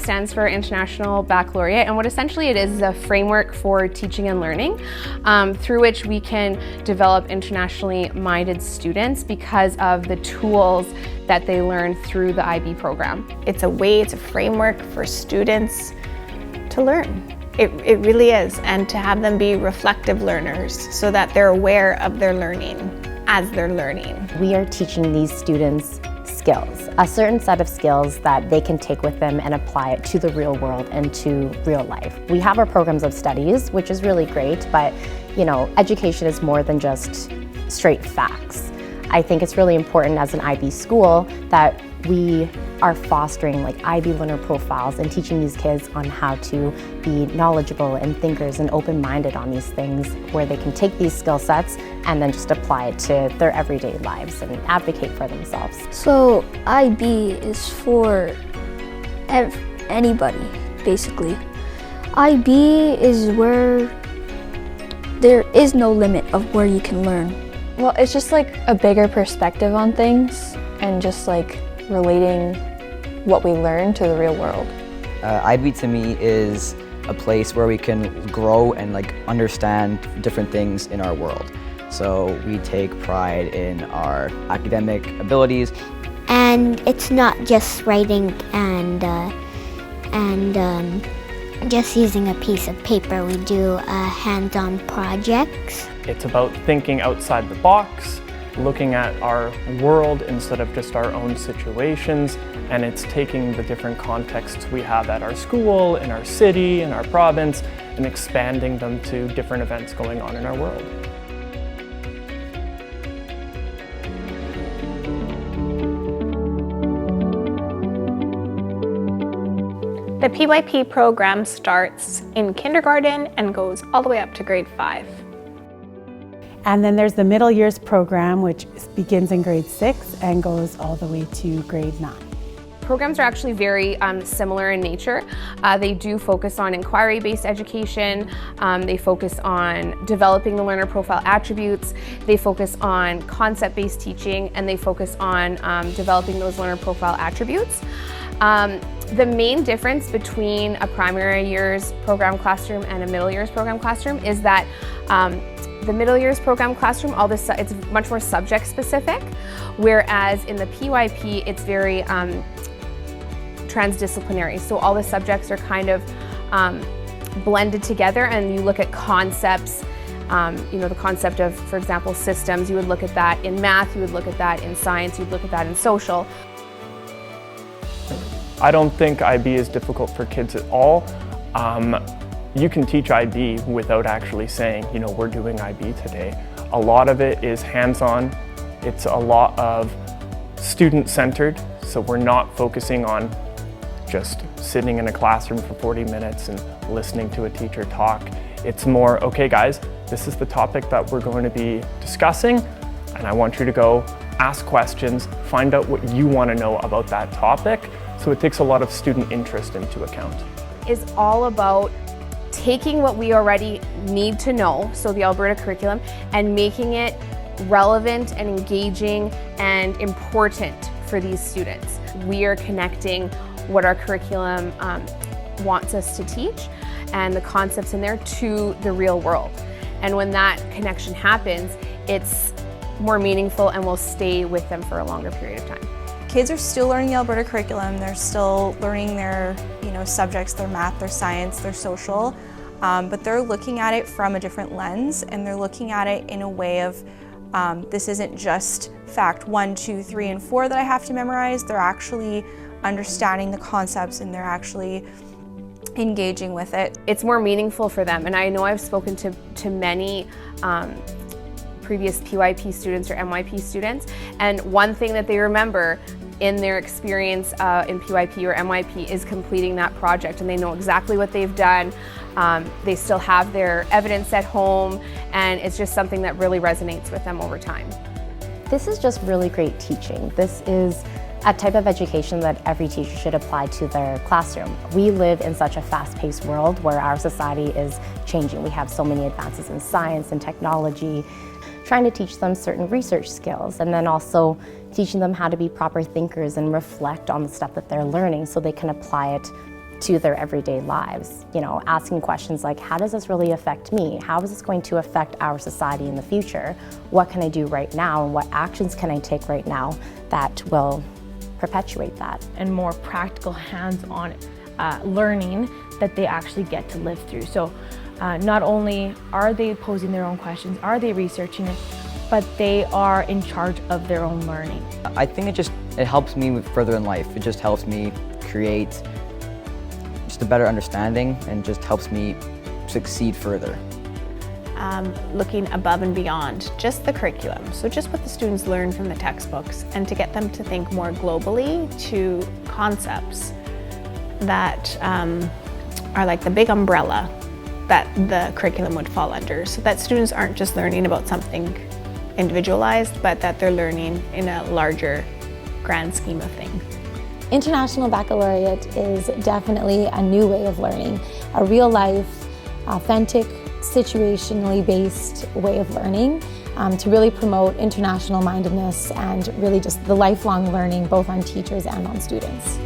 stands for International Baccalaureate, and what essentially it is a framework for teaching and learning through which we can develop internationally minded students because of the tools that they learn through the IB program. It's a framework for students to learn. It really is, and to have them be reflective learners so that they're aware of their learning as they're learning. We are teaching these students skills, a certain set of skills that they can take with them and apply it to the real world and to real life. We have our programs of studies, which is really great, but education is more than just straight facts. I think it's really important as an IB school that we are fostering IB learner profiles and teaching these kids on how to be knowledgeable and thinkers and open-minded on these things, where they can take these skill sets and then just apply it to their everyday lives and advocate for themselves. So IB is for anybody, basically. IB is where there is no limit of where you can learn. Well, it's just a bigger perspective on things and just relating what we learn to the real world. IB to me is a place where we can grow and understand different things in our world. So we take pride in our academic abilities. And it's not just writing and just using a piece of paper. We do hands-on projects. It's about thinking outside the box, looking at our world instead of just our own situations, and it's taking the different contexts we have at our school, in our city, in our province, and expanding them to different events going on in our world. The PYP program starts in kindergarten and goes all the way up to grade 5. And then there's the middle years program, which begins in grade 6 and goes all the way to grade 9. Programs are actually very similar in nature. They do focus on inquiry-based education, they focus on developing the learner profile attributes, they focus on concept-based teaching, and they focus on developing those learner profile attributes. The main difference between a primary years program classroom and a middle years program classroom is that the middle years program classroom, it's much more subject specific, whereas in the PYP it's very transdisciplinary. So all the subjects are kind of blended together, and you look at concepts, the concept of, for example, systems. You would look at that in math, you would look at that in science, you'd look at that in social. I don't think IB is difficult for kids at all. You can teach IB without actually saying, we're doing IB today. A lot of it is hands-on. It's a lot of student-centered, so we're not focusing on just sitting in a classroom for 40 minutes and listening to a teacher talk. It's more, okay guys, this is the topic that we're going to be discussing, and I want you to go ask questions, find out what you want to know about that topic. So it takes a lot of student interest into account. It's all about taking what we already need to know, so the Alberta curriculum, and making it relevant and engaging and important for these students. We are connecting what our curriculum wants us to teach and the concepts in there to the real world. And when that connection happens, it's more meaningful and will stay with them for a longer period of time. Kids are still learning the Alberta curriculum. They're still learning their subjects, their math, their science, their social, but they're looking at it from a different lens, and they're looking at it in a way of this isn't just fact 1, 2, 3, and 4 that I have to memorize. They're actually understanding the concepts, and they're actually engaging with it. It's more meaningful for them, and I know I've spoken to many previous PYP students or MYP students, and one thing that they remember in their experience in PYP or MYP is completing that project, and they know exactly what they've done. They still have their evidence at home, and it's just something that really resonates with them over time. This is just really great teaching. This is a type of education that every teacher should apply to their classroom. We live in such a fast-paced world where our society is changing. We have so many advances in science and technology. Trying to teach them certain research skills, and then also teaching them how to be proper thinkers and reflect on the stuff that they're learning so they can apply it to their everyday lives. You know, asking questions like, how does this really affect me? How is this going to affect our society in the future? What can I do right now, and what actions can I take right now that will perpetuate that? And more practical, hands-on learning that they actually get to live through. So not only are they posing their own questions, are they researching it, but they are in charge of their own learning. I think it helps me further in life. It just helps me create just a better understanding and just helps me succeed further. Looking above and beyond just the curriculum, so just what the students learn from the textbooks, and to get them to think more globally to concepts that are like the big umbrella that the curriculum would fall under, so that students aren't just learning about something individualized, but that they're learning in a larger grand scheme of things. International Baccalaureate is definitely a new way of learning, a real life, authentic, situationally based way of learning to really promote international mindedness and really just the lifelong learning both on teachers and on students.